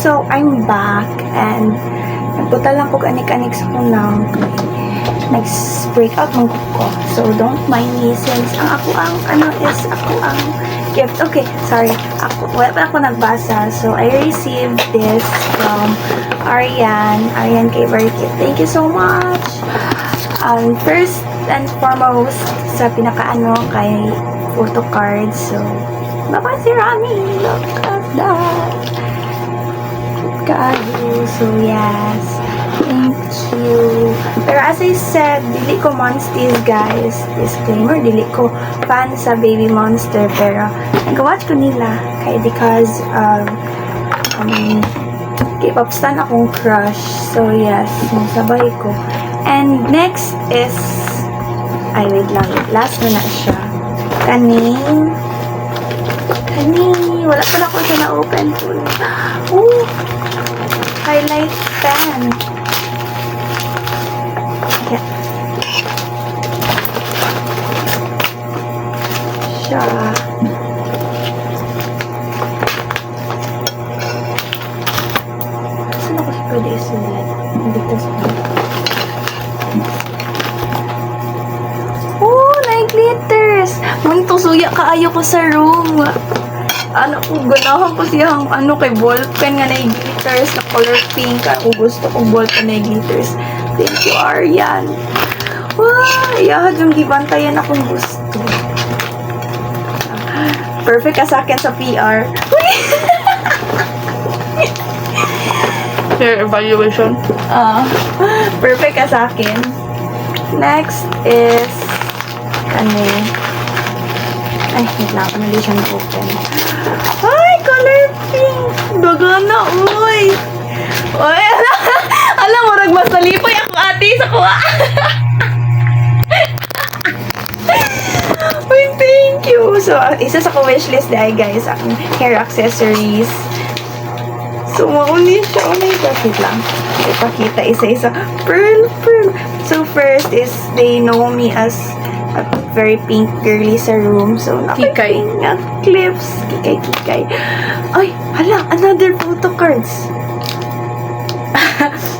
so I'm back and nagpunta lang ko anik-anik sa kunang break out mong ko. So don't mind me since ang ako ang gift. Okay, sorry. Wala pa ako nagbasa. So I received this from Arian kay very cute. Thank you so much. First and foremost sa pinakaano kay photo cards. So bye si Rami. Look at that. Kaayo. So yes. Thank you. Pero as I said, dili ko Monsties, guys. Disclaimer, dili ko fan sa Baby Monster. Pero, nag-watch ko nila. Kaya because, K-pop stan akong crush. So, yes. Nasabay ko. And next is, wait lang. Last na siya. Wala pala ko siya na-open. Ooh! Highlight pen. Yeah. Siya. Saan ako siya pwede isulat? Dito sa glitters! Munto suya kaayo ko sa room. Ganahan ko siyang kay ballpen nga na glitters na color pink. Ako gusto kong ballpen na glitters. Thank you, Arian. Wow! Iyahad yung gibantayan akong gusto. Perfect ka sa akin sa PR. Fair evaluation. Perfect ka sa akin. Next is wait lang. Hindi siya na-open. Ay, color pink! Dagana, uy! Uy, alam mo, mas nalipay ako ate sa kuha. Uy, thank you! So, isa sa wishlist dahil guys, ang hair accessories. So, mauni siya. Wait lang. Ipakita isa-isa. Pearl. So, first is, they know me as a very pink girly sa room. So, Kikay. Clips. Kikay. Ay, hala, another photo cards.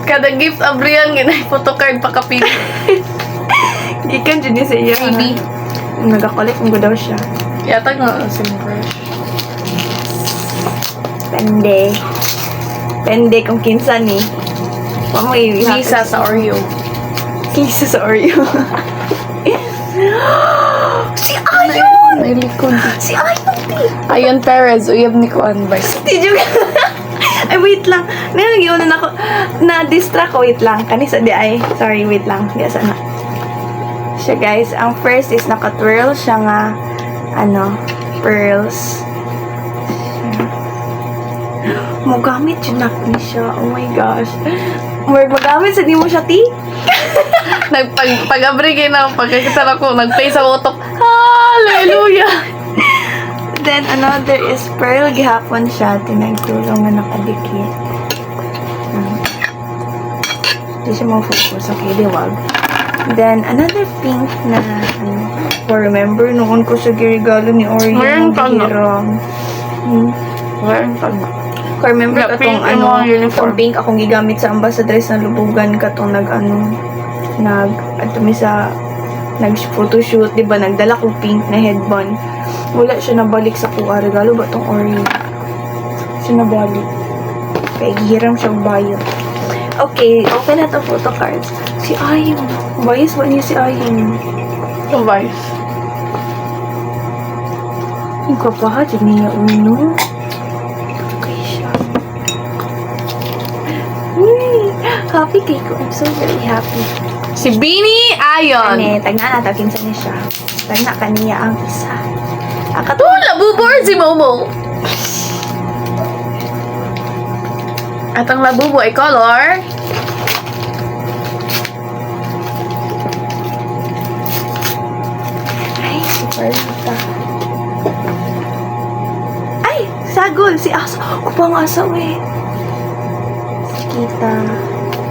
Kada gift abriyan ginay photocard pa kapili. Gikan dyan sa iya. Phoebe. Nag-collect mo daw siya. Yata nga same brush. Pende kung kinsa ni. Lisa sa Oreo. Lisa sa Oreo. Si Ayon! Nailikod. Si Ayon, Ayon Perez, uyab ni Kuan ba? Did you... Ay, wait lang. Nangyayon na ako. Na-distract ko. Wait lang. Kanisa di ay. Sorry, wait lang. Di sana. Siya, guys. Ang first is naka-twirl siya nga pearls. Magamit yun ni siya. Oh my gosh. Magamit sa di mo siya, ti? Pag-abri kayo na pagkakita ako, nag-play sa utok. Hallelujah! Then, another is pearl. Gihapon siya. Tinagtulong na nakadikit. Hindi siya mag-focus. Okay, diwag. Then, another pink na, remember, noon ko siya girigalo ni Oreo. Ngayon pa nga. Ngayon pa nga. Remember Yeah, katong pink yung mga uniform. Itong pink akong gigamit sa ambassadress na lubugan katong nag-photoshoot, diba? Nagdala ko pink na headband. Wala siya nabalik sa kuha. Regalo ba tong Oreo? Siya nabalik. Kaya gihiram siyang bayo. Okay, open na to photo cards. Si Ayon. Bias ba niya si Ayon? So, vice. Yung kapaha, dyan niya uno. Okay siya. Happy kay ko. I'm so very happy. Si Beanie Ayon. Tagna na, kinsa niya siya. Tagna kaniya ang isa. Labubo si Momo. At ang labubo ay color. Ay, super lita. Ay, sagol. Si Aso. Kupang Aso eh. Si Kita.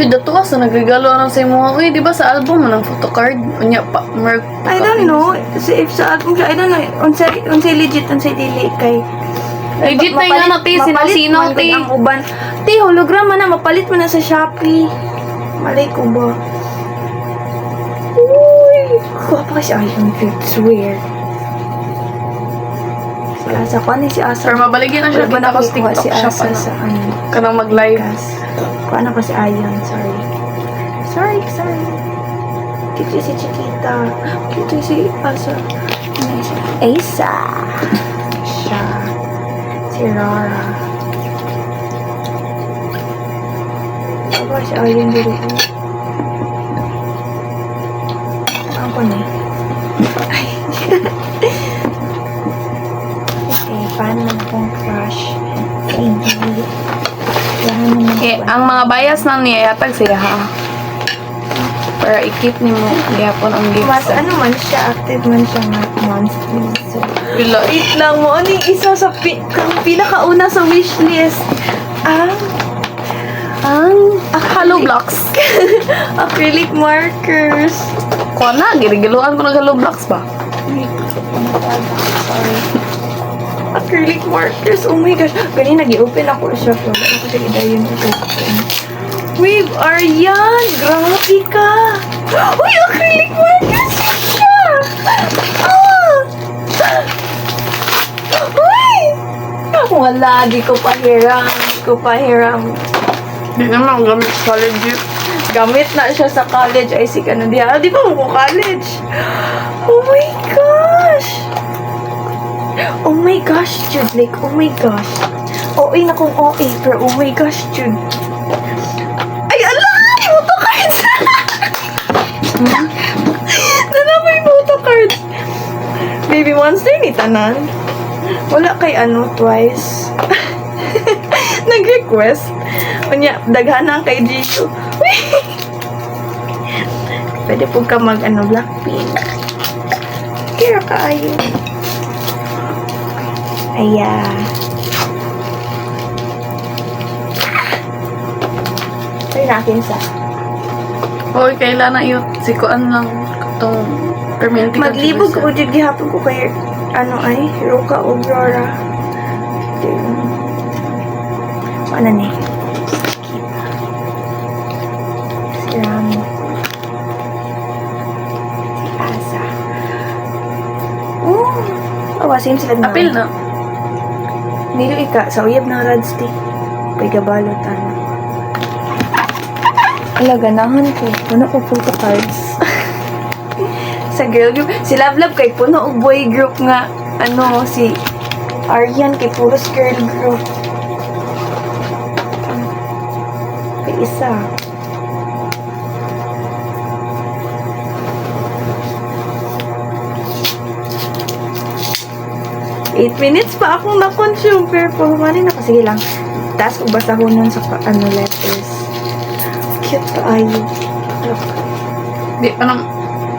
Dato ka sa nagregalo ng sa imo. Uy, di ba sa album mo ng photocard? Unya pa, mark. I don't know. If sa album siya, I don't know. Unsay legit, unsay dili kay. Legit na yun natin, sino-sino, ti. Ang uban, Ti, hologram man na. Mapalit mo na sa Shopee. Malay ko ba? Uy! Kuha pa kasi ayun. I swear. Si Asa. Kuha ni si Asa. Pero mabaligyan na siya. Wala ba Kita ko sa nakikuha TikTok si siya Asa pa sa na. ano? Kanang mag-live. Gas. Kuha na ko si Ayon. Sorry. Dito si Chiquita. Dito si Asa. Asa. Siya. Si Rara. Apa si Ayon dito? Ako na eh. Ay. Okay, paano kong crush? Hindi. Yan naman Ang mga bias nang niya yatag siya ha. Para i-keep ni mo gihapon ang gift. mas ano man siya, active man siya nga monthly. So, Bila. wait lang mo. Ano yung isa sa pinakauna sa wishlist? Ang Hello Blocks. acrylic markers. Kuha na, ginigiluan ko ng Hello Blocks ba? Sorry. Acrylic markers. Oh my gosh. Ganyan, nag-i-open ako siya. Pero wala ko siya idayon sa open. Wave, Aryan! Grabe ka! Uy, acrylic markers siya! Uy! Wala, di ko pahiram. Di naman gamit sa college. Gamit na siya sa college. Ay, si ano diya. Di ba mo college? Oh my gosh! Oh my gosh, Jude. Like, oh my gosh. OA na kung OA, pero oh my gosh, Jude. Ay, ala! Photo cards! Nana, may photo cards. Baby monster ni Tanan. Wala kay ano, twice. Nag-request. Kunya, daghanan kay Gio. Pwede po ka mag, Blackpink. Kira ka ayo. Ayan. Ay, nakin sa. Hoy, kailan na yun? Sikuan lang. Itong permanente Maglibog ko dyan gihapon ko kay, Roca Aurora. Ano ni? Si Rami. Si Asa. Awasin sila na. Apil na. Nilo ika, sa uyab ng rad stick. Kay gabalot, Ala, ganahan ko. Puno ko photo cards. Sa girl group. Si Love Love kay puno o boy group nga. Si Aryan kay puros girl group. Kay isa. Eight minutes pa akong na-consume. Pero puhumanin ako. Sige lang. Taas ko basahonon sa letters. Cute pa ayo. Look. Di pa nang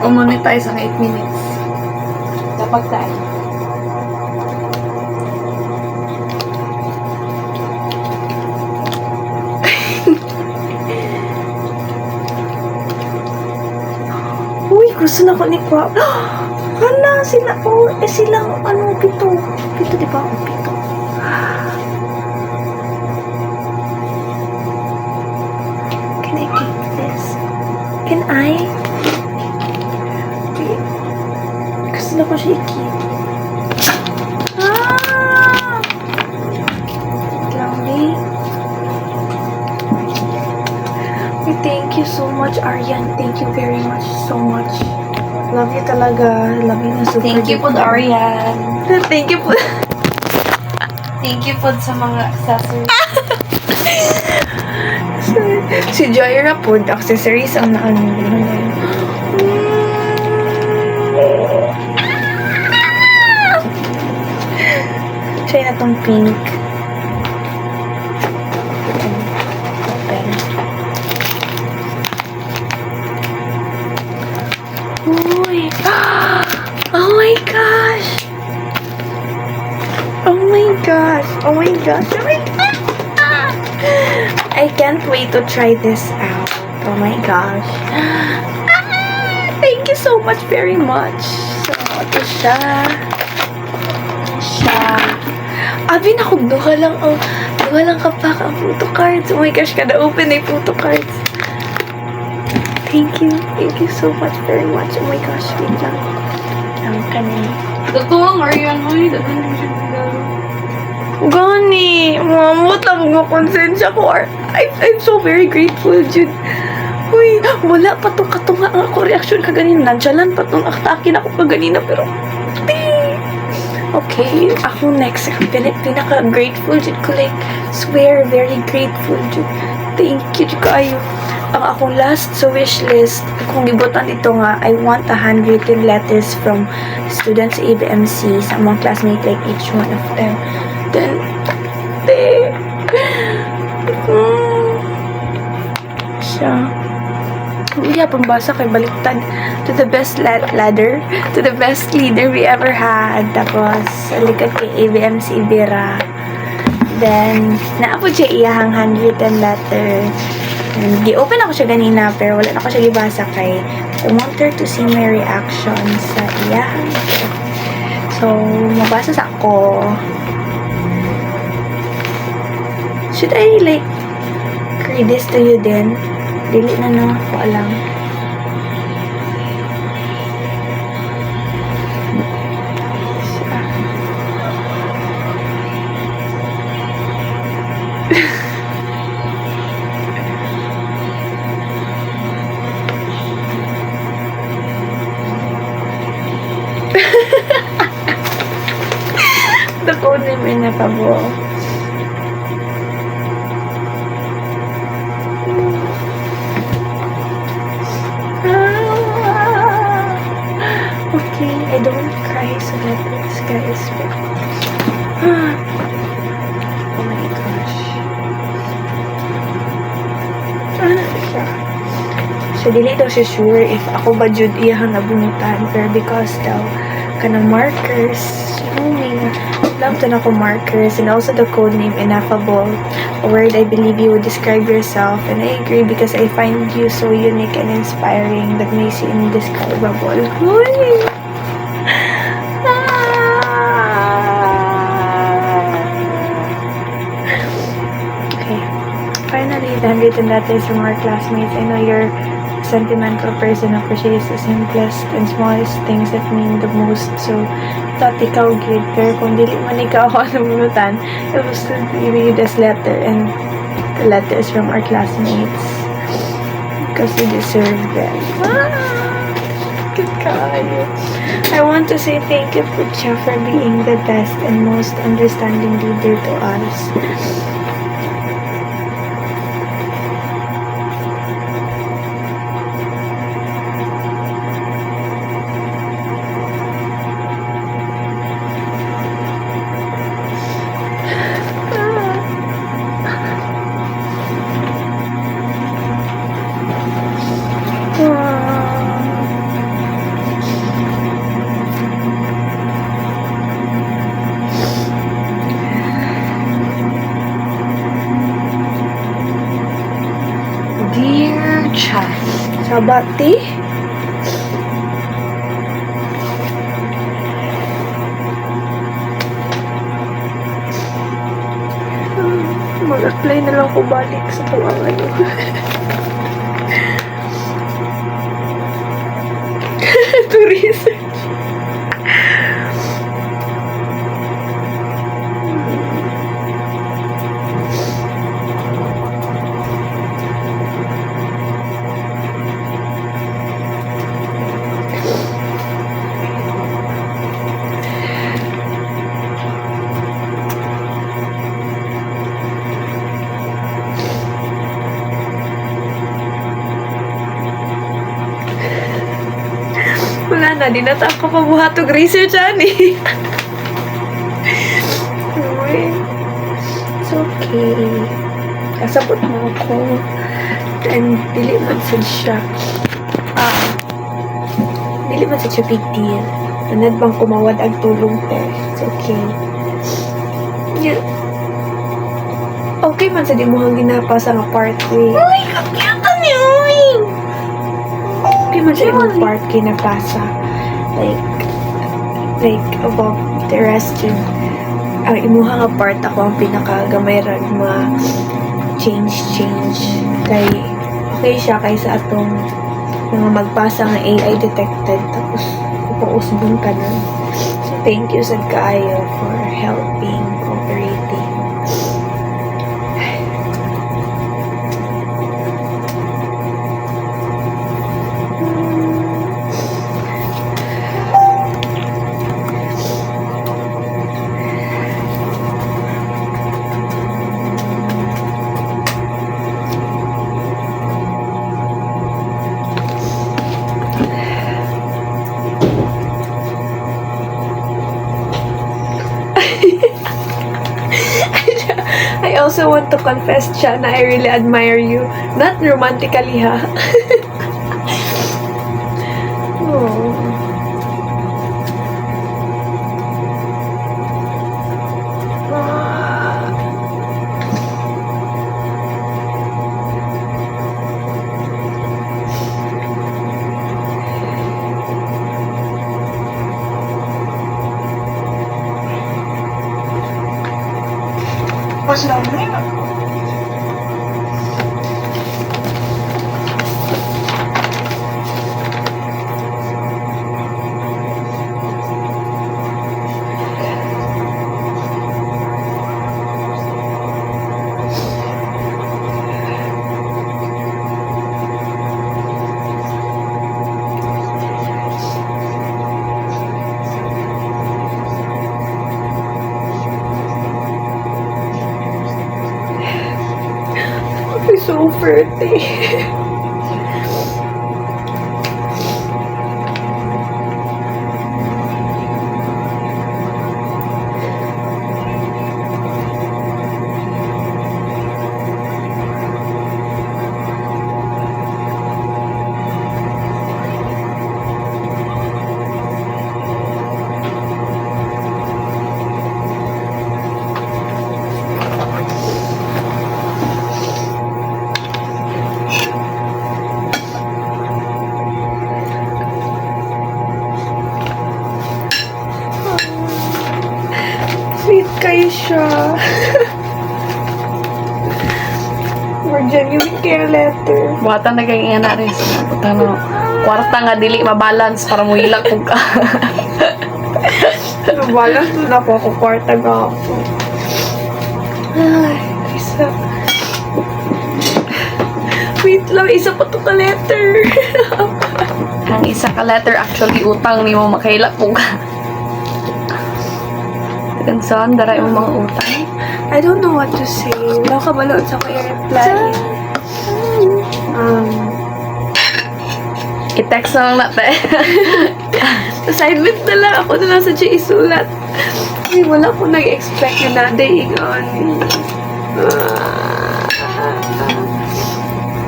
umonetize ang 8 minutes. Kapag tayo. Uy, gusto na ko ni Kwa. Hala, sila, silang, pito. Pito, di ba? Pito. Can I keep this? Can I? Wait. Gusto na ko siya i-keep. Lovely. Thank you so much, Aryan. Thank you very much, so much. Love you talaga. Love you na super. Thank you po, Arian. Thank you po. Thank you po sa mga accessories. Si Joyra po, accessories ang siya na tong pink. Open. Uy! Oh my gosh! Oh my gosh! Oh my gosh! Oh my gosh! I can't wait to try this out. Oh my gosh. Thank you so much very much. So, ito siya. Abi na kung duha lang ang walang kapak ang photo cards. Oh my gosh, kada open ay photo cards. Thank you. Thank you so much, very much. Oh my gosh, wait lang. Ang kanin. Totoo, Marian, uy, dagan din siya regalo. Gani, mamot lang mo konsensya ko. I'm so very grateful, Jude. Uy, wala pa itong katunga ang ako reaction ka ganina. Nandyalan pa itong aktakin ako ka ganina, pero okay, ako next. Pinaka-grateful, Jude ko. Like, swear, very grateful, Jude. Thank you, Jude kayo. Ang akong last sa wish list, kung gibutan ito nga, I want a handwritten letters from students sa ABMC sa mga classmates, like each one of them. Then, siya. Iya, pambasa kay baliktad. To the best ladder, to the best leader we ever had. Tapos, likod kay ABMC Ibira. Then, naapod siya iyahang handwritten letter. And, gi-open ako siya ganina, pero wala na ako siya gibasa kay I want her to see my reaction sa iyahang. So, mabasa sa ako. Should I, like, read this to you din? Dili na, no? Ko alam. The code name in Napabo. Okay, I don't cry so let this guys. Oh my gosh. Ano siya? So, dili daw siya sure if ako ba jud iyang nabunutan. Pero because daw, kanang markers, love to na ko markers, and also the code name Ineffable, a word I believe you would describe yourself, and I agree because I find you so unique and inspiring that makes you indescribable. Uy! Okay. Finally, the handwritten letters from our classmates. I know you're a sentimental person who appreciates the simplest and smallest things that mean the most. So, thought ikaw good, pero kung dili man ikaw ako nabunutan, it was to read this letter and the letters from our classmates because you deserve them. Good kayo. I want to say thank you, Pucha, for being the best and most understanding leader to us. Dear Chas, Sabati? Mag-apply na lang ko balik sa kung ano. To research. Wala na, di na ako pabuhatog research, ani. Uy. It's okay. Kasabot mo ako. And dili man sad siya. Dili man sad siya big deal. Nanad bang kumawad ang tulong te. It's okay. Yeah. Okay man sa di mo hang ginapa sa nga parkway. uy, kakyata ni uy! Okay man sa imong part kinapasa. Like above the rest yun. ang imuha nga part ako ang pinakagamay ra change kay okay siya kaysa atong mga magpasa nga AI detected tapos upausbon ka na. So thank you sad kaayo for helping, cooperating. I also want to confess, Chana, I really admire you. Not romantically, ha? Oh. What's that name? It's so pretty. Sweet kayo siya. More genuine care letter. Buhatan na kay ina rin. Ano, kwarta nga dili mabalance para mo ilag kung ka. Nabalas doon ako kwarta nga ako. Ay, isa. Wait lang, isa pa to ka letter. Ang isa ka letter actually utang ni mo makailak kung ka. Kanson, daray mo mga utang. I don't know what to say. Nakabalood sa ko i-reply. I-text na lang natin. Assignment na lang. Ako na lang sa siya isulat. Ay, wala ko nag-expect yun na daingon.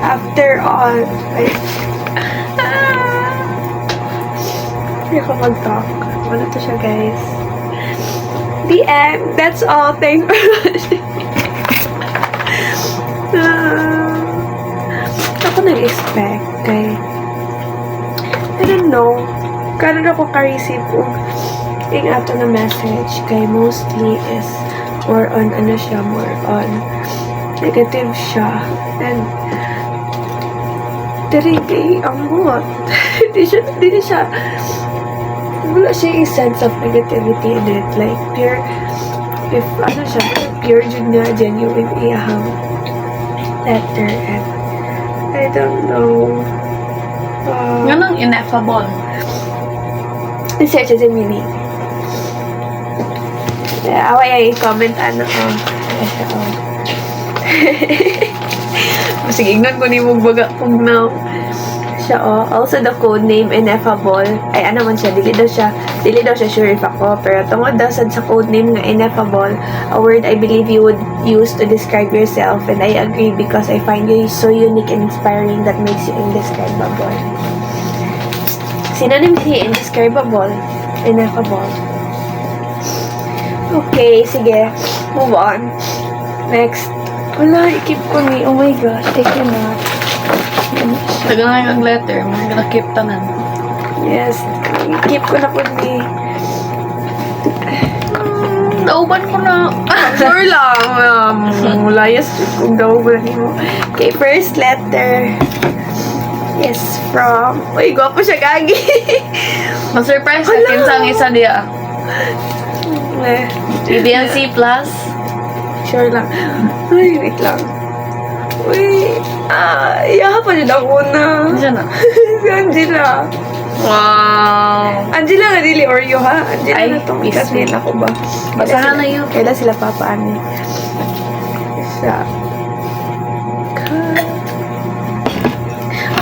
After all, like, hindi ako mag-talk. Wala to siya, guys. The end. That's all. Thanks for watching. Ako nag-expect kay I don't know. Karon ako ka-receive ko yung ato na message kay mostly is more on ano siya, more on negative siya. And diri kay ambot. Di siya wala siya yung sense of negativity in it. Like, pure, if ano siya, pure jud nga, genuine iyahang letter. And, I don't know. Yan ang ineffable. Research as a meaning. Away ay comment ano, sige, ignon ko ni mong baga kung now. Siya, also the code name ineffable ay ano man siya, dili daw siya sure if ako, pero tungod daw sa code name nga ineffable, a word I believe you would use to describe yourself, and I agree because I find you so unique and inspiring that makes you indescribable. Synonym si indescribable, ineffable. Okay, sige, move on. Next. Wala, i-keep ko ni, oh my gosh, take it na. Tagal na yung letter, mga nakip tanan. Yes, keep ko na po ni. No Dauban ko na. Sure lang. Mulayas kung daw ba mo. Okay, first letter is from... Uy, gwapo siya, Gagi. Ma-surprise ka. Hala. Kinsang isa diya. Ibian C+. Sure lang. Ay, wait lang. Uy, iyaha pa dyan ako na. Diyan na. Si Angela. Wow. Angela nga dili Oreo ha. Angela Ay, na itong peace. kasmin ako ba? Basahan na yun. Kailan sila papaani? Isa.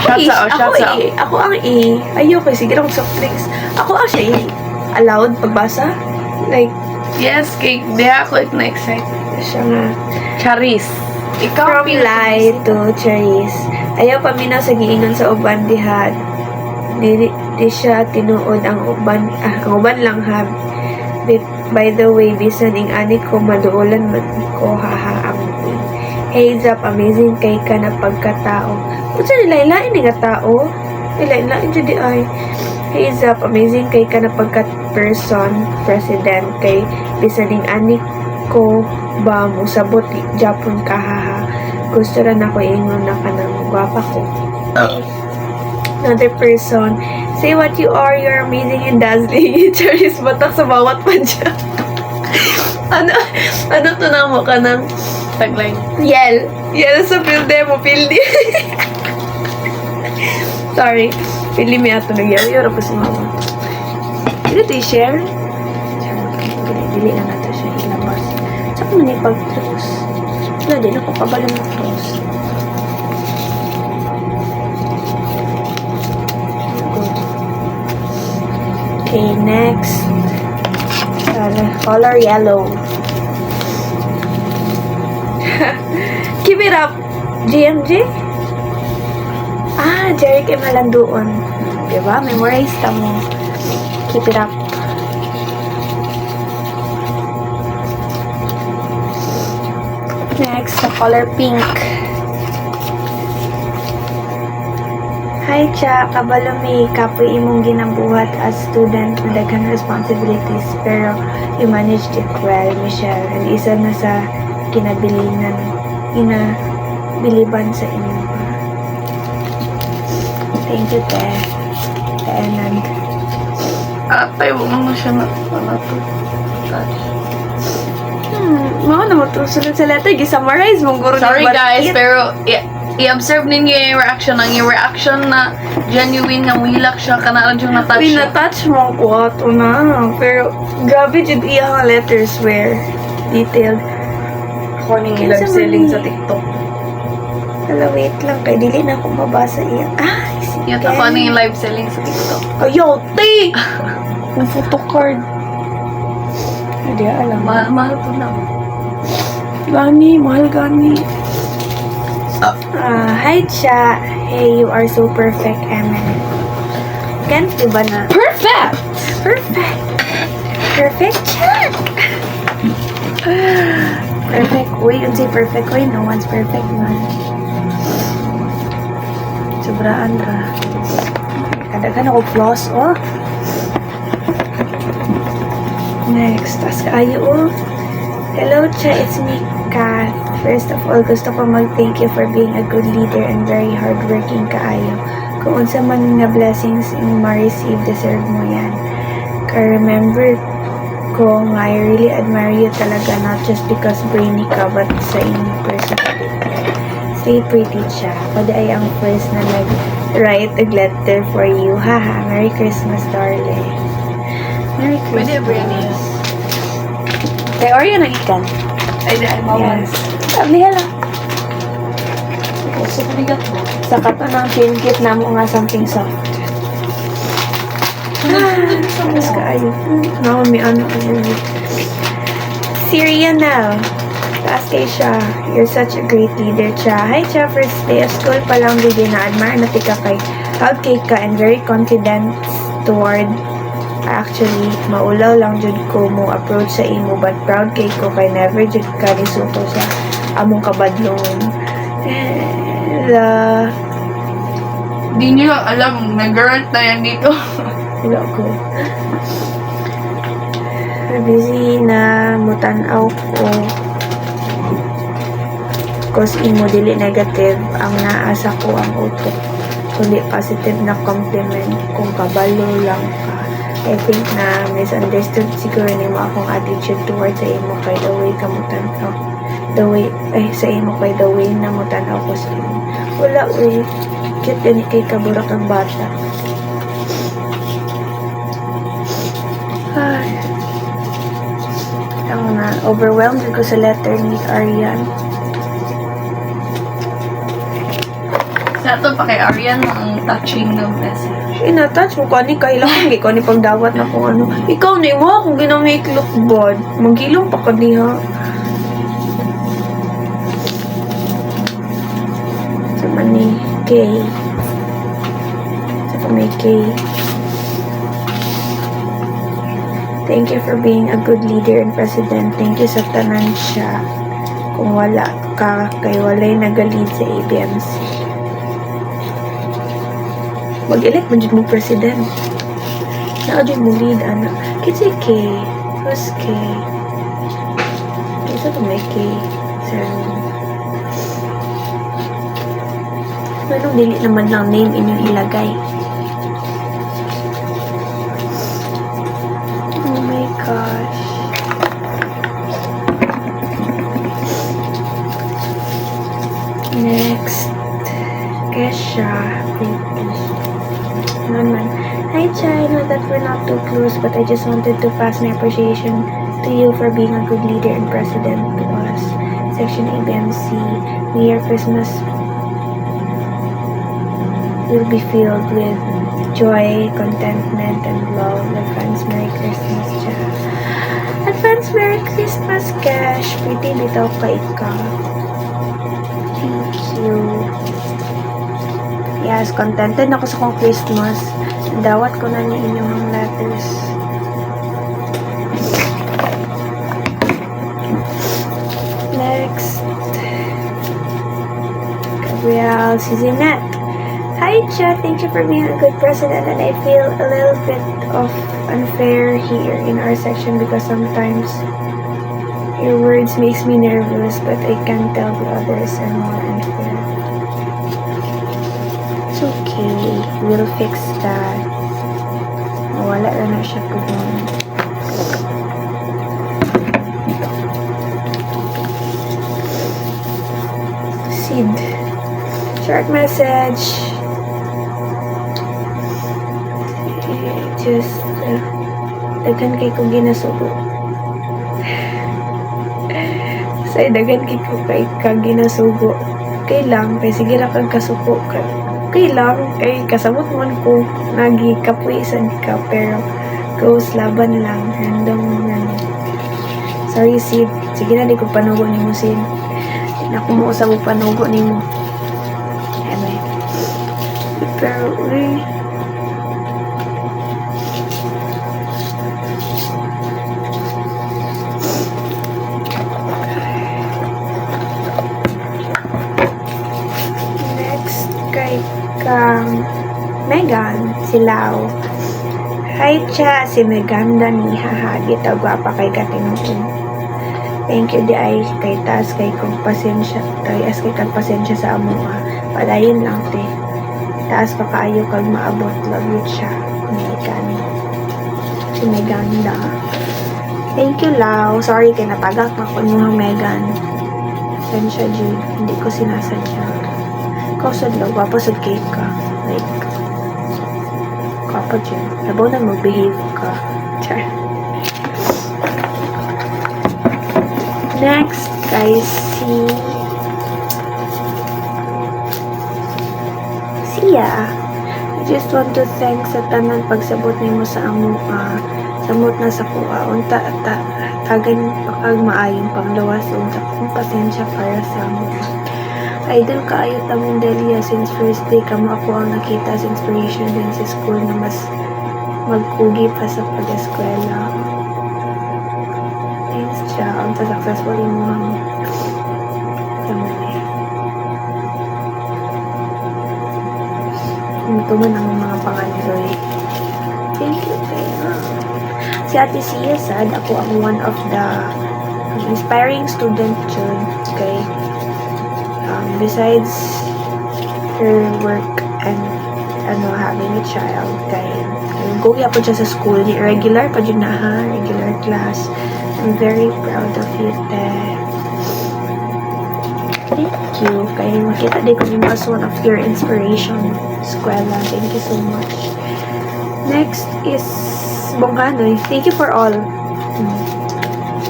Shots out, shots out. Ako ang A. Ayoko, sige lang soft drinks. Ako ang siya allowed pagbasa. Like, Yes, cake. Di ako na-excite. siya nga. Charis. From lie to cherries. Ayaw paminaw sa giingon sa uban diha. Di siya tinuod ang uban lang ha. By the way, bisan ing ani ko maduulan man ko haha ang hey Zap, amazing kay ka na pagkatao. Unsa nila-ilain nga tao? Nila-ilain jud di ay. Hey Zap, amazing kay ka na pagka-person, president kay bisan ing ani ko ba mo sabot Japon ka haha. Gusto ra na ko ingon na ka ng gwapa ko. Another person, say what you are, you're amazing and dazzling. Cherries batak sa bawat padya. ano to na mo ka ng Tagline. yell. Yell sa pilde mo, pildi. Sorry. Pildi mi ato nag-yell. Yoro pa si mama. Dili ito i-share? Dili na nato siya ilabas. Saan mo na ipag-close? Wala, di na ko kabalong na close. Okay, next. Color yellow. Keep it up. GMG? Jerry kay Malanduon. Diba? Memorize ta mo. Keep it up. Next, the color pink. Hi, Cha. Kabalo may kapoy imong ginabuhat as student na daghang responsibilities pero you managed it well, Michelle. And isa na sa kinabilinan, inabiliban sa inyo. Thank you, Te. Te Enand. Atay, huwag mo siya na. Ano to? Touch. Mga naman ito sunod sa letter. Gi-summarize mong guro. Sorry guys, pero i-observe ninyo yung reaction. Ang yung reaction na genuine nga muhilak siya, kanaan yung na-touch Uy, siya. na-touch mo ko ato na. Pero, grabe jud iya nga letters where detailed. Ako ning live live selling sa TikTok. Hala, wait lang. Kaya dili na akong mabasa iya. Yung ako ning live selling sa TikTok. Ayaw, te! Ang photocard. Hindi alam. Mahal po na. Gani, mahal gani. Hi, Cha. Hey, you are so perfect, Emin. Can't diba na? Perfect! Perfect. Perfect, Cha. Perfect. Uy, yun si perfect. Uy, no one's perfect, man. Sobraan ra. Kadaghan ako flaws, oh. Next, task ayo, oh. Hello, Cha. It's me, Kath. First of all, gusto ko mag-thank you for being a good leader and very hardworking kaayo. Kung unsa man nga blessings in ma-receive, deserve mo yan. Ka-remember ko nga, I really admire you talaga, not just because brainy ka, but sa inyong personality. Stay pretty, Cha. Pwede ay ang first na nag-write a letter for you. Haha, Merry Christmas, darling. Merry Pwede Christmas. brainy yan. Kay Oreo na ikan. Ay, dahil Yes. Sabi hala. So, panigat mo. Sa kato ng film kit na mo nga something soft. Tapos kaayo. No, may ano. Syria now. Taas kay siya. You're such a great leader, Cha. Hi, Cha. First day of school pa lang, hindi na-admire na tika kay proud kay ka and very confident toward actually, maulaw lang jud ko mo approach sa imo but proud kay ko kay never jud ka nisuko sa among kabadlong. Di nyo lang alam, nag-girl na yan dito. Wala ko. busy na mutanaw ko cause imo dili negative ang naasa ko ang utok, kundi positive na compliment kung kabalo lang ka. I think na misunderstood siguro nimo akong attitude towards sa imo kay the way ka mutanaw, the way sa imo kay the way na mutanaw ko sa imo. Wala cute gani kay kabura kang bata. Ay, ang na overwhelmed ko sa letter ni Arian. Sa ito pa kay Arian ang touching ng message. Ina-touch mo ko ani kailangan ko ni pagdawat na kung ano. Ikaw ni mo kung ginamake look bad. Magilong pa ka diha. Sa mani K. Sa may K. Thank you for being a good leader and president. Thank you sa tanan siya. Kung wala ka, kay walay nag-lead sa ABMC. Mag-elect mo dyan mo president. Naa dyan mo lead, anak. Kasi K. Who's K? Isa to may K. Sir. Anong dili naman lang name inyong ilagay? Oh my gosh. Next. Kesha. Pretty. Naman. Hi, Chai. I know that we're not too close, but I just wanted to pass my appreciation to you for being a good leader and president to us. Section ABMC. Merry Christmas will be filled with joy, contentment, and love. Advance Merry Christmas, Cha. Advance Merry Christmas, Cash. Pretty bitaw ka ikaw. Thank you. Yes, contented ako sa kong Christmas. Dawat ko na ni inyong letters. Next. Gabriel Cizinette. Hi, Cha. Thank you for being a good president, and I feel a little bit of unfair here in our section because sometimes your words makes me nervous, but I can tell the others are more unfair. It's okay. We'll fix that. Wala na siya po doon. Sid. Short message. Just daghan kay ko ginasugo. Say daghan kay ko kay kag ginasugo. Kay lang kay sige ra kag kasuko ka. Okay lang kay kasabot man ko nagi kapuisan ka pero goes laban lang random lang. Sorry Sid. Sige na di ko panugo nimo Sid. Na ko mo sa panugo nimo. Anyway. Pero kang Megan Silao. Hi Cha, si Megan Dani hahagi tagwapa kay katinuod. Thank you di ay kay taas kay kong pasensya kay as kay kag pasensya sa amo padayon lang te. Taas pa kaayo kag maabot love you Cha. Megan. Si Meganda. Thank you Lao. Sorry kay natagak na ko mo Megan. Pasensya Jude. Hindi ko sinasadya. Kausad lang, papasad cake ka. Like, kapag yun. Labaw na mag-behave ka. Char. Next, guys, Sia. I just want to thank sa tanan pagsabot nimo sa amo samot na sa kuha. Unta, tagan pakag maayong panglawas. Unta kong pasensya para sa amo. Idol kaayo tamong Delia since first day kamo ako ang nakita as inspiration din sa school na mas magkugi pa sa pag-eskwela. Thanks siya ang sa successful imuhang tamay. Ito man ang mga pangandoy. Thank you, Kaya. Si Ate Sia sad, ako ang one of the inspiring student jud. Okay. Besides her work and having a child, kay go po siya sa school, regular pa dyan na ha, regular class. I'm very proud of you, te. Thank you. Kaya makita din ko yung as one of your inspiration, eskwela. Thank you so much. Next is Bongkanoy. Thank you for all.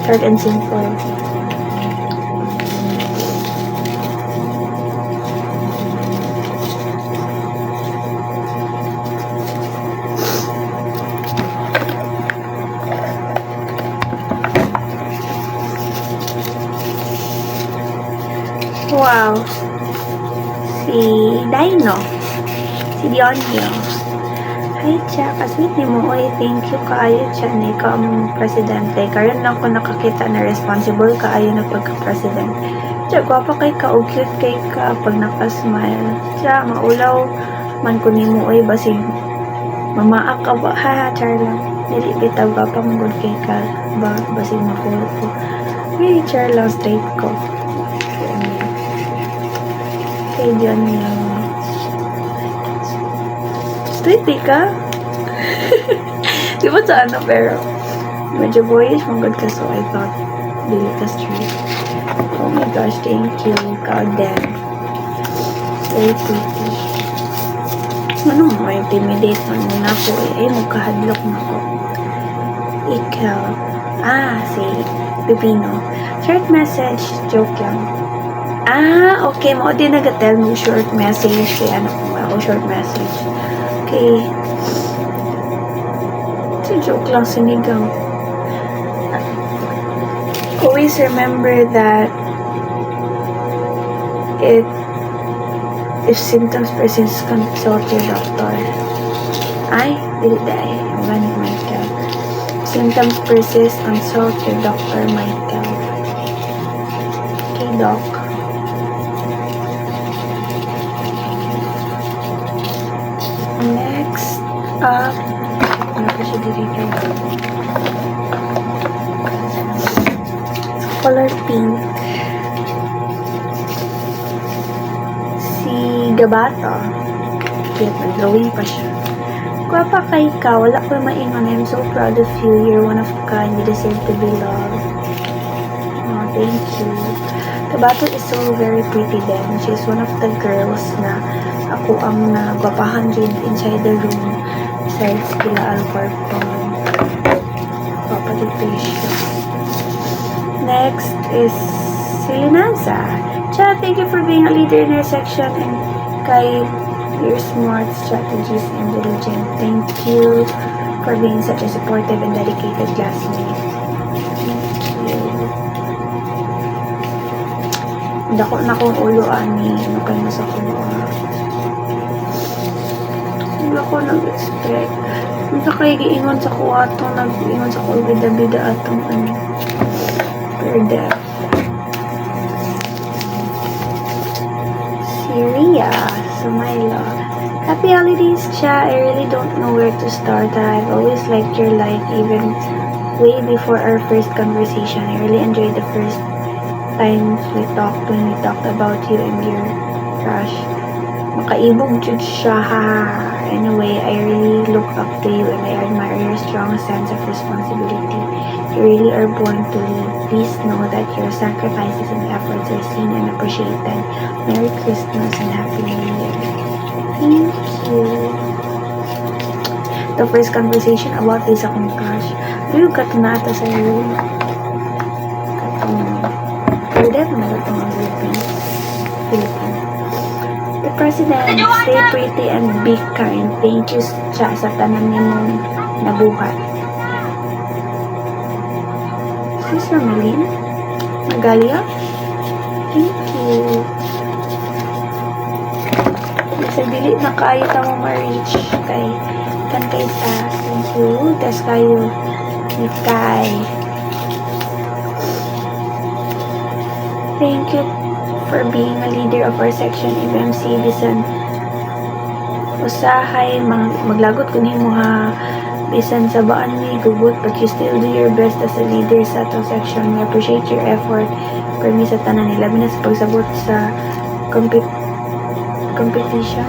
Short and simple. Wow. Si Dino. Si Dionio. Hi, Cha. Kasweet ni mo. Oy, thank you kaayo, Cha. Na ikaw ang presidente. Karon lang ko nakakita na responsible kaayo na pagka-president. Cha, gwapa kay ka o cute kay ka pag nakasmile. Cha, maulaw man ko ni mo. Oy, basig mamaak ka ba? Ha, char lang. Dili bitaw gwapa mong good kay ka. Ba, basig makulo ko. Hey, char lang, straight ko. Kay Dionio. Streety ka? Di ba sa ano, pero medyo boyish mong good ka, so I thought dili ka street. Oh my gosh, thank you. God damn. Very pretty. Ano mo, intimidate man muna po eh. Ay, magkahadlok na ko. Ikaw. Si Pipino. Short message, joke lang. Okay. Mo din nag-tell mo short message. Kaya ako short message. Okay. So, joke lang, sinigang. Always remember that if symptoms persist, consult your doctor. Dili dahi. I'm gonna Michael. Symptoms persist, consult your doctor, Michael. Okay, doc. Next up, ano pa siya dito? Color pink. Si Gabato. Cute, nag-drawing pa siya. Gwapa kay ka, wala ko maingon. I'm so proud of you. You're one of a kind. You deserve to be loved. Oh, thank you. Gabato is so very pretty then. She's one of the girls na ako ang nagwapahan din inside the room besides kila Alberton. Papadipation. Next is si Linaza. Cha, thank you for being a leader in your section and kay your smart strategies and diligent. Thank you for being such a supportive and dedicated classmate. Thank you. Dako na kong ulo ani ano kayo sa kulo. Hindi ako nag-expect. Hindi kayo giingon sa kuwato, nag-ingon sa kulo bida-bida atong per death. Si Rhea Sumailo. Happy holidays, Cha. I really don't know where to start. I've always liked your life even way before our first conversation. I really enjoyed the first times we talked when we talked about you and your crush. Makaibog jud siya, ha. Anyway, I really look up to you and I admire your strong sense of responsibility. You really are born to lead. Please know that your sacrifices and efforts are seen and appreciated. Merry Christmas and Happy New Year. Thank you. The first conversation about this akong crush. Pero kato na ata sa iyo. Pwede ako na ito ng Philippines. The President, stay pretty and be kind. Thank you, Cha, sa tanan nimong nabuhat. Si Merlin Magalia. Thank you. Sa dili na kayo tamo ma-reach kay kan kay ta. Thank you. Tas kayo ni Kai. Thank you for being a leader of our section FMC. Bisan usahay maglagot ko nimo ha. Bisan sa baan may gugot, but you still do your best as a leader sa atong section. We appreciate your effort. Permi sa tanan nila. Labi na sa pagsabot sa competition.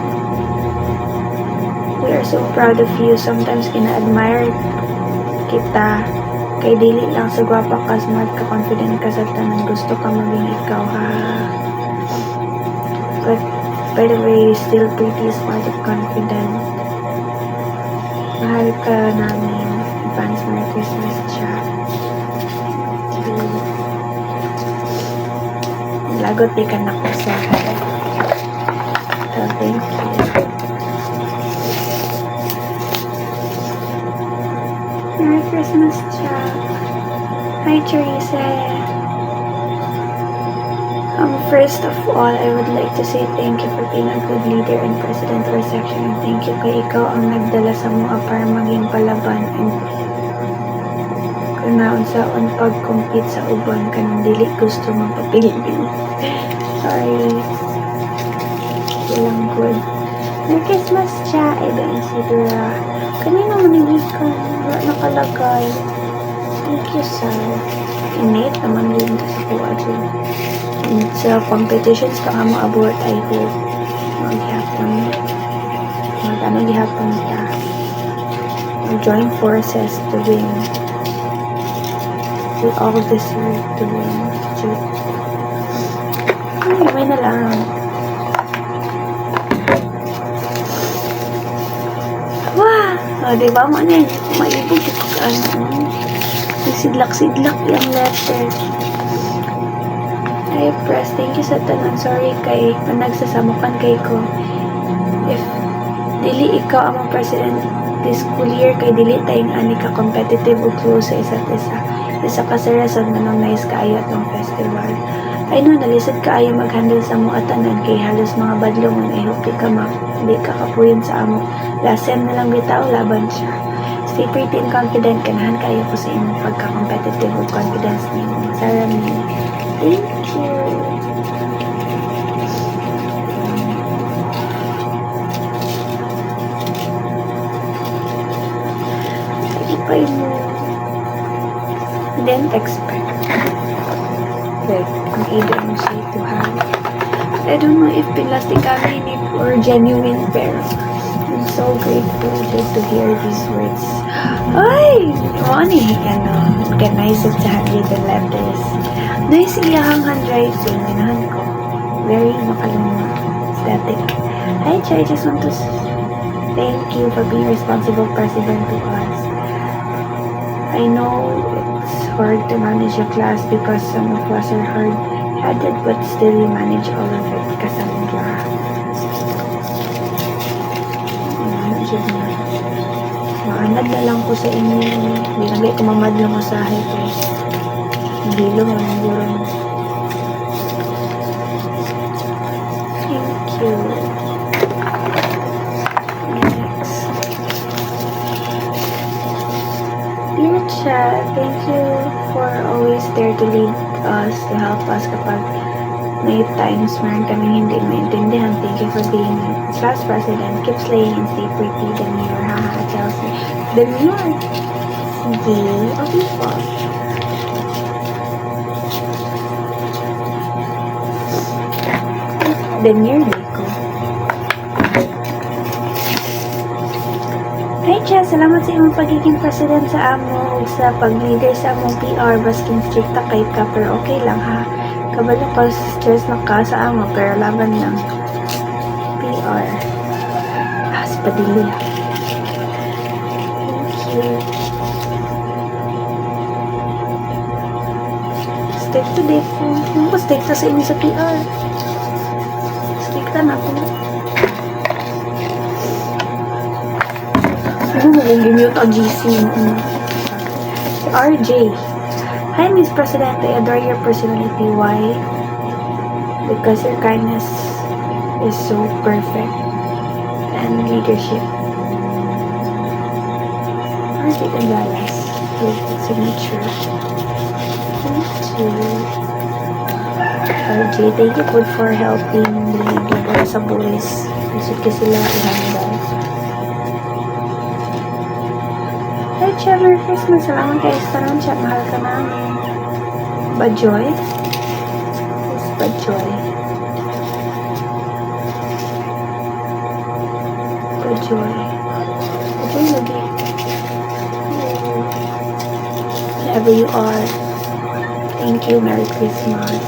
We are so proud of you. Sometimes ina-admire kita. Kay dili lang sa gwapa ka, smart ka, confident ka sa tanan. Gusto ka maging ikaw, ha? But, by the way, you're still pretty smart and confident. Mahal ka namin. Advance Merry Christmas, Jack. Lagot di ka na ko sa so, thank you. Merry Christmas, Jack. Hi, Teresa. First of all, I would like to say thank you for being a good leader and president of our section. And thank you kay ikaw ang nagdala sa mga para maging palaban and kunaon sa pag-compete sa uban ka nang dili gusto magpapilipin. Sorry. Ilang good. Merry Christmas, Cha. Ida and Sidra. Kanina maningis ka. Wala nakalagay. Thank you, sir. Innate naman din sa kuwa dyan. And sa competitions ka nga mo-abort, I hope. Maghihapon. Gihapon ta. Mag-join forces to win. We all deserve to win. May na lang. Wah! O, diba mo na yun? Maibog ito ka. Sidlak-sidlak yung letter. Hi, Press. Thank you sa tanan. Sorry kay nagsasamukan kay ko. If dili ikaw ang president this school year, kay dili tayong ani ka competitive o close sa isa't isa. Isa ka sa rason na nang nice kaayo atong festival. I know, nalisod kaayo mag-handle sa mo atanan kay halos mga badlongon. I hope di ka kapuyon sa amo. Last sem na lang bitaw, laban siya. Stay pretty and confident. Kanahan kayo ko sa inyong pagka-competitive o confidence niyo. Sarah me. Thank you. Ipay mo. Didn't expect like ang ABMC to have. I don't know if pinlastikami ni or genuine, pero I'm so grateful just to hear these words. Ay! Money! Organize it sa handwritten letters. Nice iyahang handwriting. Minahan ko. Very makaluma. Aesthetic. Hi, Chay. I just want to thank you for being responsible president to us. I know it's hard to manage a class because some of us are hard-headed, but still you manage all of it, Cassandra. Maanad na lang ko sa inyo. Hindi na ko mamadlang masahe ko. Hindi lang ang siguro. Thank you. Next. Dear Chat, thank you for always there to lead us, to help us kapag may times meron kami hindi maintindihan. Thank you for being class president. Keep slaying and stay pretty. Demure, haha, Chelsea. Demure. Sige, okay po. Demure, Nico. Hi, Chess. Salamat sa iyong pagiging president sa amo ug sa pag-leader sa among PR. Basking strict kay ka, pero okay lang, ha? Kabalo pa stress na ka sa amo, pero laban lang. PR. Sa padili. Thank you. Stick to date po. Ano ko stick ta sa inyo sa PR? Stick ta na po. Ano nag-mute ang GC mo? RJ. Hi, Miss President. I adore your personality. Why? Because your kindness is so perfect. And leadership. RJ Gonzalez. With signature. Thank you. RJ, thank you for helping the leader sa boys. Isip ka sila i-handle. Hey, Chia, Merry Christmas. Salamat kayo sa tanong, Chia. Mahal ka namin. Bajoy? Who's Bajoy? Bajoy. Bajoy lagi. Wherever you are. Thank you. Merry Christmas.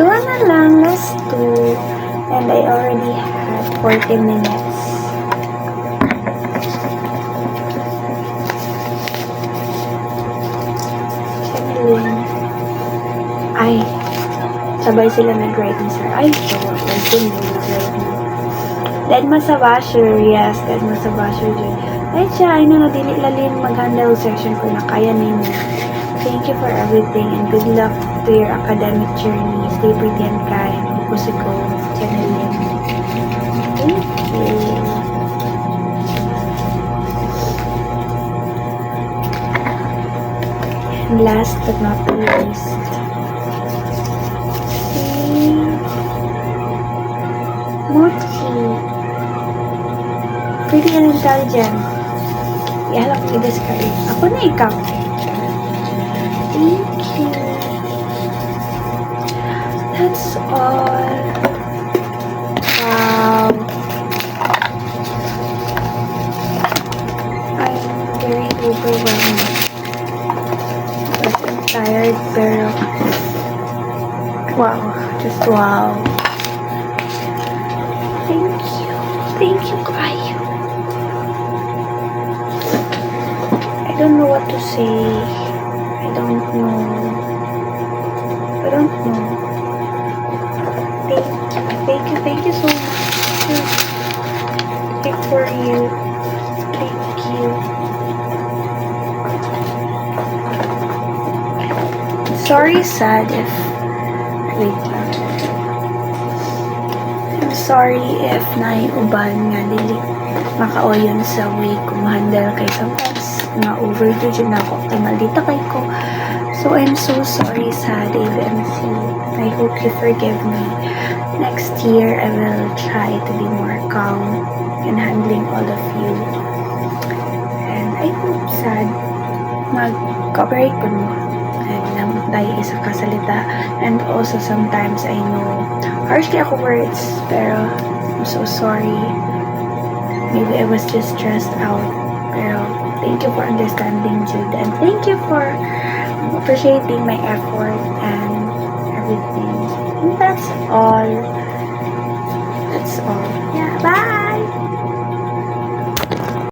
Dua na lang. Last 2. And I already had 40 minutes. Ay, sabay sila nag-write ni sir. Ay, so, welcome mo nag-write mo. Deadma sa basher, yes, Deadma sa basher dyan. Ay, siya, ay na, dili lalin mag-handle section ko na kaya ninyo. Thank you for everything and good luck to your academic journey. Stay pretty and kind. Pusiko, Channeling. Thank you. And last but not the least, Mochi. Pretty and intelligent. Ihalap ko i-discourage. Ako na ikaw. Thank you. That's all. Wow. I'm very overwhelmed. But I'm tired, pero wow. Just wow. Thank you. Thank you, Kayo. I don't know what to say. I don't know. I don't know. Thank you so much. Thank for you. Thank you. Sorry, sad if... Wait lang. I'm sorry if naiuban nga dili makauyon sa way kung handle kay sometimes na overdo dyan ako optimal dito kay ko. So I'm so sorry sa Dave MC. I hope you forgive me. Next year I will try to be more calm in handling all of you. And I hope sad mag-cooperate ko mo and tayo isa kasalita. And also sometimes I know harsh kaya ako words, pero I'm so sorry. Maybe I was just stressed out. Pero thank you for understanding, Jude. And thank you for appreciating my effort and everything. And that's all. That's all. Yeah, bye!